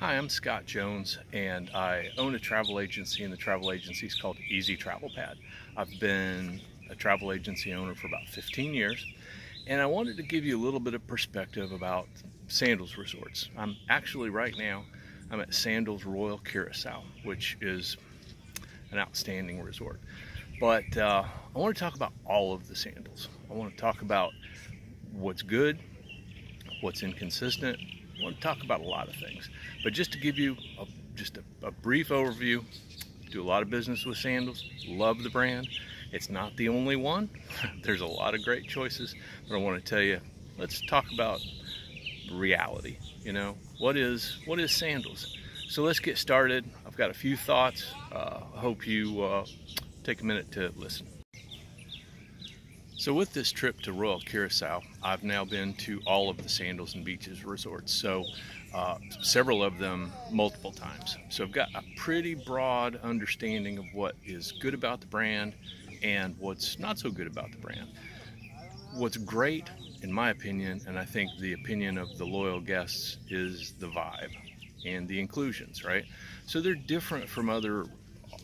Hi, I'm Scott Jones, and I own a travel agency, and the travel agency is called Easy Travel Pad. I've been a travel agency owner for about 15 years, and I wanted to give you a little bit of perspective about Sandals Resorts. I'm actually right now, I'm at Sandals Royal Curacao, which is an outstanding resort. But I want to talk about all of the Sandals. I want to talk about what's good, what's inconsistent. I want to talk about a lot of things, but just to give you a brief overview, do a lot of business with Sandals, love the brand. It's not the only one. There's a lot of great choices, but I want to tell you, let's talk about reality. What is Sandals? So let's get started. I've got a few thoughts. I hope you take a minute to listen. So with this trip to Royal Curacao, I've now been to all of the Sandals and Beaches resorts. So several of them multiple times. So I've got a pretty broad understanding of what is good about the brand and what's not so good about the brand. What's great, in my opinion, and I think the opinion of the loyal guests, is the vibe and the inclusions, right? So they're different from other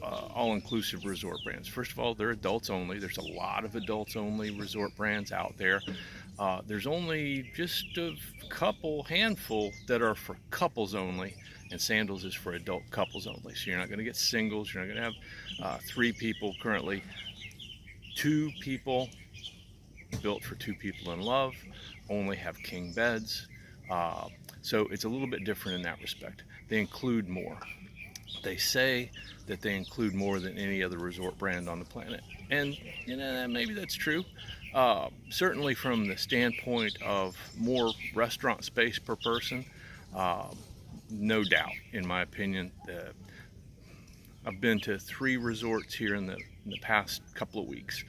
all-inclusive resort brands. First of all, they're adults only. There's a lot of adults only resort brands out there. There's only just a handful that are for couples only, and Sandals is for adult couples only. So you're not going to get singles. You're not going to have 3 people. Currently 2 people, built for 2 people in love, only have king beds. So it's a little bit different in that respect. They include more. They say that they include more than any other resort brand on the planet, and maybe that's true. Certainly from the standpoint of more restaurant space per person, no doubt, in my opinion. I've been to 3 resorts here in the past couple of weeks.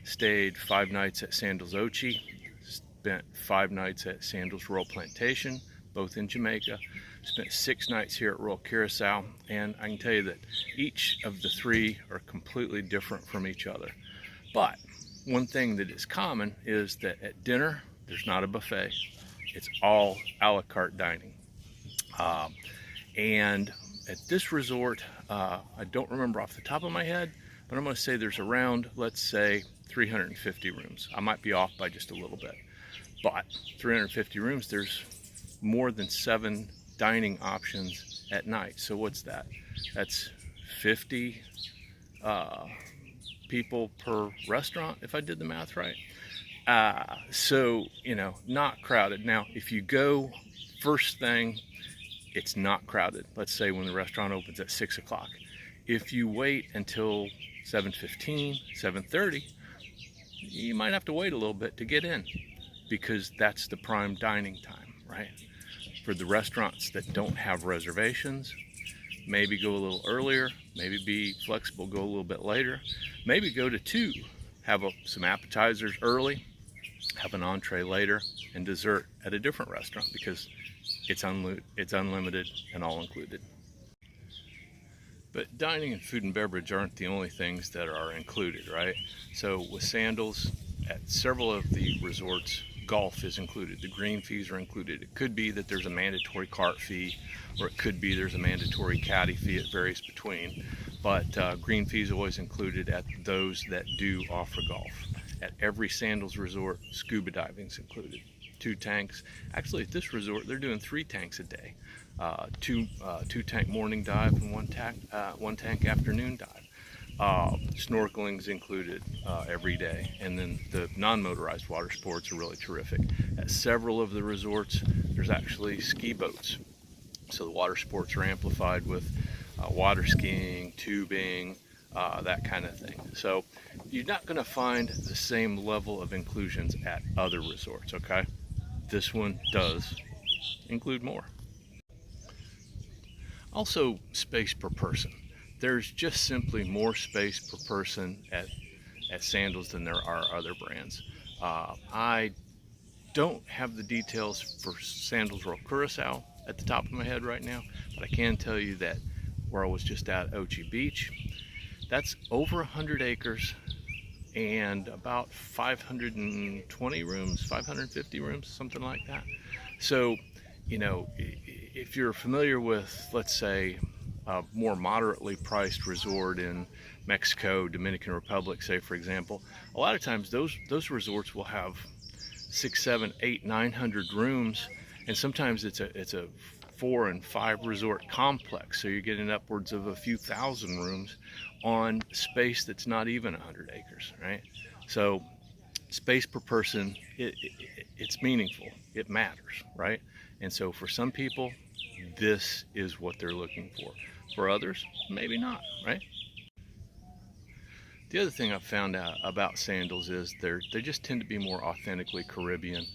Stayed 5 nights at Sandals Ochi, spent 5 nights at Sandals Royal Plantation, both in Jamaica. Spent 6 nights here at Royal Curacao, and I can tell you that each of the 3 are completely different from each other. But one thing that is common is that at dinner, there's not a buffet. It's all a la carte dining. And at this resort, I don't remember off the top of my head, but I'm going to say there's around, let's say, 350 rooms. I might be off by just a little bit. But 350 rooms, there's more than 7 dining options at night. So what's that? That's 50 people per restaurant, if I did the math right. So not crowded. Now if you go first thing, it's not crowded. Let's say when the restaurant opens at 6 o'clock. If you wait until 7:15, 7:30, you might have to wait a little bit to get in, because that's the prime dining time, right? For the restaurants that don't have reservations, maybe go a little earlier, maybe be flexible, go a little bit later, maybe go to 2, have some appetizers early, have an entree later, and dessert at a different restaurant, because it's unlimited and all included. But dining and food and beverage aren't the only things that are included, right? So with Sandals, at several of the resorts, golf is included. The green fees are included. It could be that there's a mandatory cart fee, or it could be there's a mandatory caddy fee. It varies between. But green fees are always included at those that do offer golf. At every Sandals resort, scuba diving is included. 2 tanks. Actually, at this resort, they're doing 3 tanks a day. 2 tank morning dive and 1 tank afternoon dive. Snorkeling's included every day, and then the non-motorized water sports are really terrific. At several of the resorts, there's actually ski boats, so the water sports are amplified with water skiing, tubing, that kind of thing. So you're not going to find the same level of inclusions at other resorts, okay? This one does include more. Also, space per person. There's just simply more space per person at Sandals than there are other brands. I don't have the details for Sandals Royal Curacao at the top of my head right now, but I can tell you that where I was just at Ochi Beach, that's over 100 acres and about 520 rooms, 550 rooms, something like that. So if you're familiar with, let's say, a more moderately priced resort in Mexico, Dominican Republic, say for example, a lot of times those resorts will have 6, 7, 8, 900 rooms, and sometimes it's a 4 and 5 resort complex. So you're getting upwards of a few thousand rooms on space that's not even 100 acres, right? So space per person, it's meaningful, it matters, right? And so for some people, this is what they're looking for. For others, maybe not, right? The other thing I've found out about Sandals is they just tend to be more authentically Caribbean.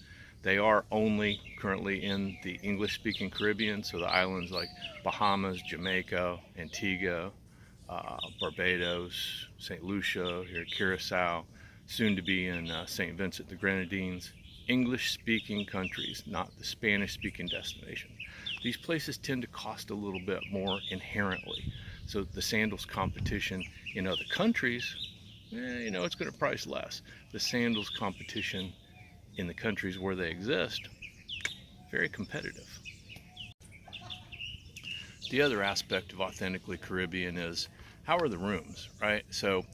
They are only currently in the English-speaking Caribbean, so the islands like Bahamas, Jamaica, Antigua, Barbados, St. Lucia, here Curacao, soon to be in St. Vincent the Grenadines. English-speaking countries, not the Spanish-speaking destination. These places tend to cost a little bit more inherently. So the Sandals competition in other countries, it's going to price less. The Sandals competition in the countries where they exist, very competitive. The other aspect of authentically Caribbean is how are the rooms, right? So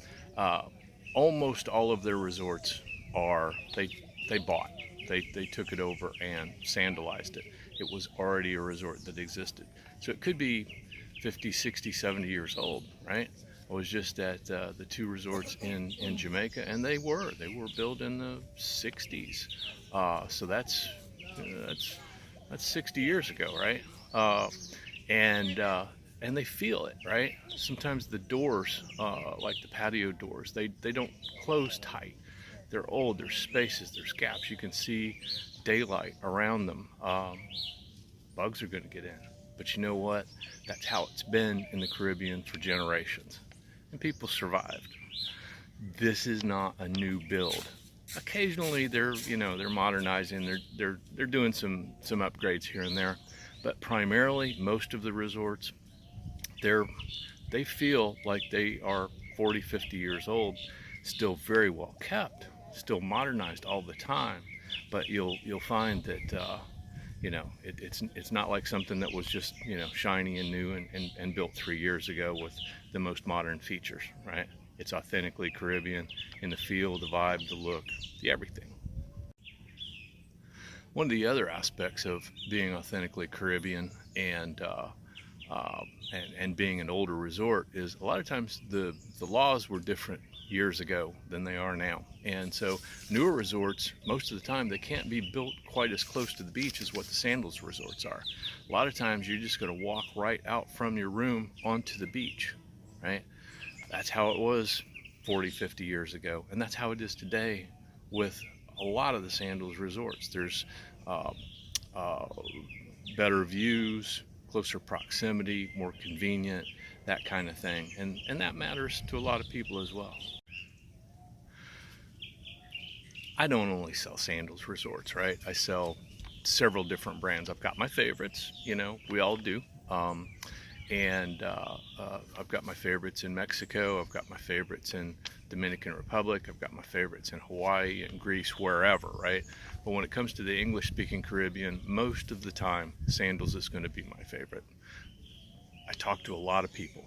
almost all of their resorts are, they bought. They took it over and sandalized it. It was already a resort that existed. So it could be 50, 60, 70 years old, right? I was just at the 2 resorts in Jamaica, and they were built in the 60s. So that's 60 years ago, right? And they feel it, right? Sometimes the doors, like the patio doors, they don't close tight. They're old, there's spaces, there's gaps. You can see daylight around them. Bugs are going to get in. But you know what? That's how it's been in the Caribbean for generations. And people survived. This is not a new build. Occasionally they're modernizing, they're doing some upgrades here and there. But primarily most of the resorts, they feel like they are 40, 50 years old, still very well kept, still modernized all the time. But you'll find that it's not like something that was just shiny and new and built 3 years ago with the most modern features, right? It's authentically Caribbean in the feel, the vibe, the look, the everything. One of the other aspects of being authentically Caribbean and being an older resort is a lot of times the laws were different years ago than they are now. And so newer resorts, most of the time, they can't be built quite as close to the beach as what the Sandals resorts are. A lot of times you're just going to walk right out from your room onto the beach, right? That's how it was 40, 50 years ago. And that's how it is today with a lot of the Sandals resorts. There's better views, closer proximity, more convenient, that kind of thing. And that matters to a lot of people as well. I don't only sell Sandals resorts, right? I sell several different brands. I've got my favorites, we all do. I've got my favorites in Mexico. I've got my favorites in Dominican Republic. I've got my favorites in Hawaii and Greece, wherever, right? But when it comes to the English-speaking Caribbean, most of the time, Sandals is going to be my favorite. I talk to a lot of people,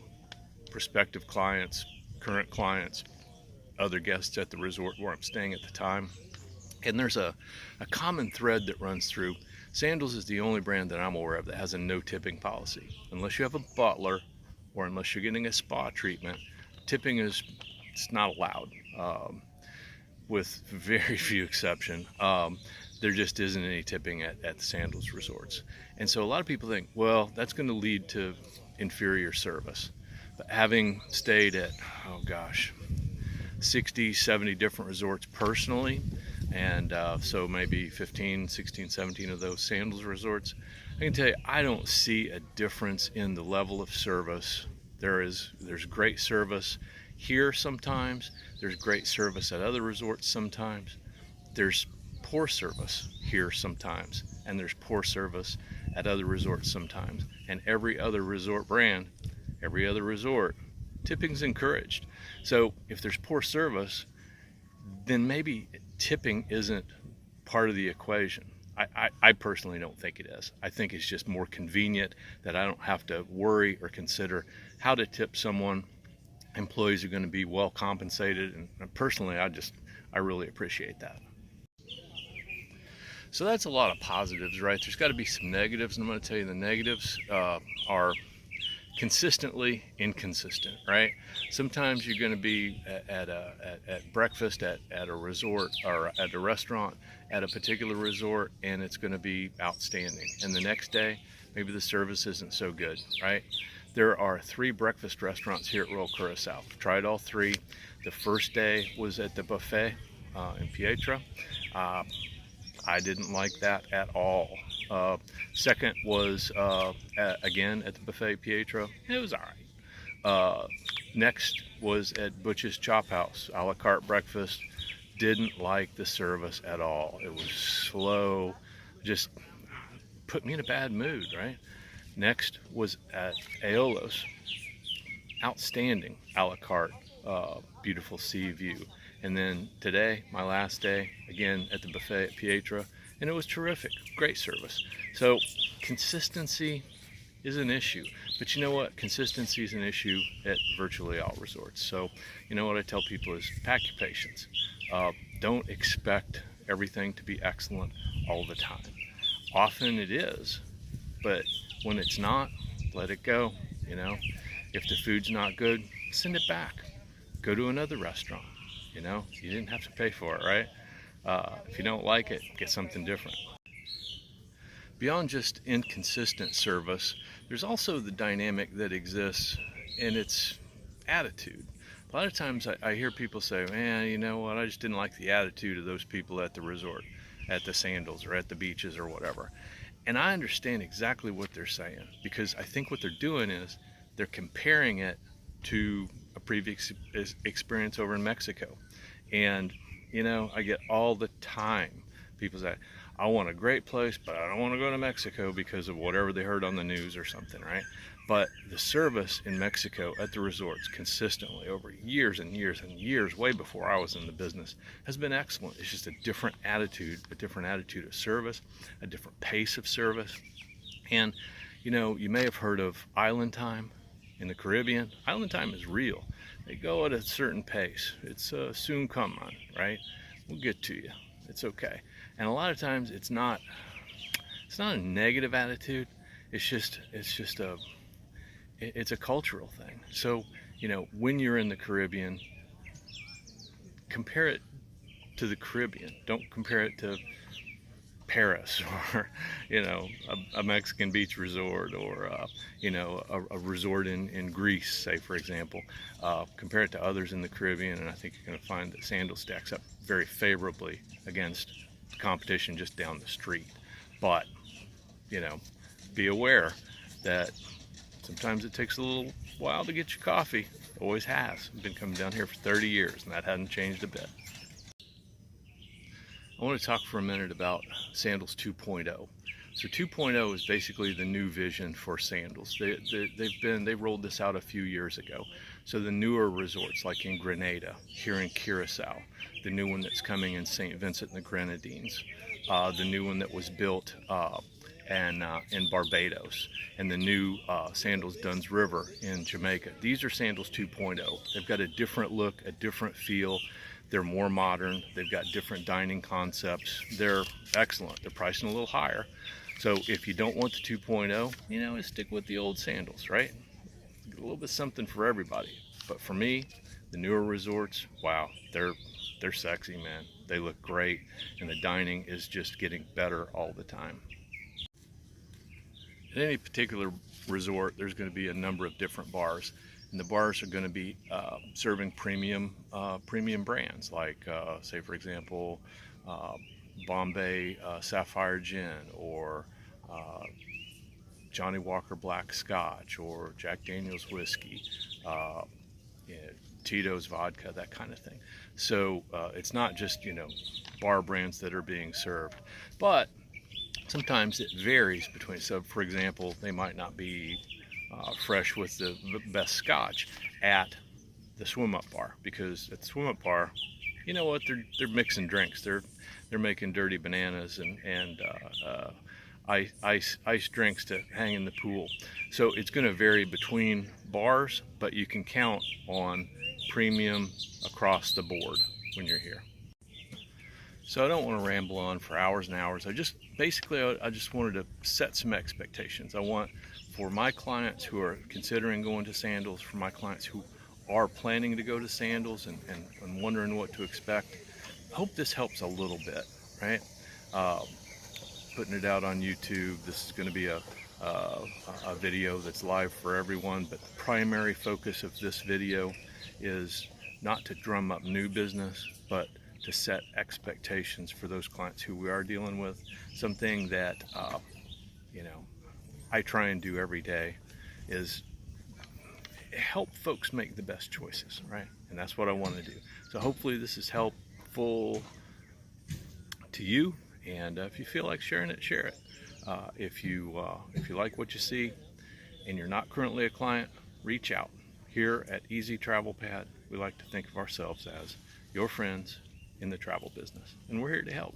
prospective clients, current clients, other guests at the resort where I'm staying at the time. And there's a common thread that runs through. Sandals is the only brand that I'm aware of that has a no tipping policy. Unless you have a butler or unless you're getting a spa treatment, tipping it's not allowed, with very few exceptions. There just isn't any tipping at the Sandals resorts. And so a lot of people think, well, that's going to lead to inferior service. But having stayed at, 60, 70 different resorts personally, and so maybe 15, 16, 17 of those Sandals resorts, I can tell you I don't see a difference in the level of service. There's great service here sometimes, there's great service at other resorts sometimes, there's poor service here sometimes, and there's poor service at other resorts sometimes. And every other resort brand, every other resort, tipping's encouraged. So if there's poor service, then maybe tipping isn't part of the equation. I personally don't think it is. I think it's just more convenient that I don't have to worry or consider how to tip someone. Employees are going to be well compensated, and personally, I really appreciate that. So that's a lot of positives, right? There's got to be some negatives, and I'm going to tell you the negatives are consistently inconsistent, right? Sometimes you're going to be at breakfast at a resort or at a restaurant at a particular resort, and it's going to be outstanding. And the next day, maybe the service isn't so good, right? There are 3 breakfast restaurants here at Royal Curacao. Tried all 3. The first day was at the buffet in Pietra. I didn't like that at all. Second was again at the buffet Pietro. It was all right. Next was at Butch's Chop House, a la carte breakfast. Didn't like the service at all. It was slow, just put me in a bad mood, right? Next was at Aeolo's. Outstanding a la carte, beautiful sea view. And then today, my last day, again at the buffet at Pietra, and it was terrific, great service. So consistency is an issue, but you know what? Consistency is an issue at virtually all resorts. So you know what I tell people is pack your patience. Don't expect everything to be excellent all the time. Often it is, but when it's not, let it go. You know, if the food's not good, send it back. Go to another restaurant. You know, you didn't have to pay for it, right? If you don't like it, get something different. Beyond just inconsistent service, there's also the dynamic that exists, and it's attitude. A lot of times I hear people say, man, you know what, I just didn't like the attitude of those people at the resort, at the Sandals or at the beaches or whatever. And I understand exactly what they're saying, because I think what they're doing is they're comparing it to a previous experience over in Mexico. And you know, I get all the time people say, I want a great place, but I don't want to go to Mexico because of whatever they heard on the news or something, right? But the service in Mexico at the resorts consistently over years and years and years, way before I was in the business, has been excellent. It's just a different attitude of service, a different pace of service. And you know, you may have heard of island time in the Caribbean. Island time is real. They go at a certain pace. It's soon come on, right? We'll get to you. It's okay. And a lot of times it's not a negative attitude. It's a cultural thing. So, you know, when you're in the Caribbean, compare it to the Caribbean. Don't compare it to Paris or, you know, a Mexican beach resort or, you know, a resort in Greece, say, for example. Compare it to others in the Caribbean, and I think you're going to find that Sandals stacks up very favorably against competition just down the street. But, you know, be aware that sometimes it takes a little while to get your coffee. Always has. I've been coming down here for 30 years, and that hasn't changed a bit. I want to talk for a minute about Sandals 2.0. So 2.0 is basically the new vision for Sandals. They rolled this out a few years ago. So the newer resorts, like in Grenada, here in Curacao, the new one that's coming in St. Vincent and the Grenadines, the new one that was built in Barbados, and the new Sandals Dunn's River in Jamaica. These are Sandals 2.0. They've got a different look, a different feel. They're more modern. They've got different dining concepts. They're excellent. They're pricing a little higher. So if you don't want the 2.0, you know, stick with the old Sandals, right? A little bit something for everybody. But for me, the newer resorts, wow, they're sexy, man. They look great, and the dining is just getting better all the time. At any particular resort, there's going to be a number of different bars, and the bars are going to be serving premium brands, like say, for example, Bombay Sapphire Gin, or Johnny Walker Black Scotch, or Jack Daniel's whiskey, you know, Tito's vodka, that kind of thing. So it's not just, you know, bar brands that are being served, but sometimes it varies between. So for example, they might not be fresh with the best scotch at the swim up bar, because at the swim up bar, you know what, they're mixing drinks. they're making dirty bananas and ice drinks to hang in the pool. So it's going to vary between bars, but you can count on premium across the board when you're here. So I don't want to ramble on for hours and hours. I just wanted to set some expectations. I want for my clients who are considering going to Sandals, for my clients who are planning to go to Sandals and wondering what to expect. I hope this helps a little bit, right? Putting it out on YouTube. This is going to be a video that's live for everyone, but the primary focus of this video is not to drum up new business, but to set expectations for those clients who we are dealing with. Something that I try and do every day is help folks make the best choices, right? And that's what I want to do. So hopefully this is helpful to you, and if you feel like sharing it, share it. If you like what you see and you're not currently a client, reach out. Here at Easy Travel Pad, we like to think of ourselves as your friends in the travel business, and we're here to help.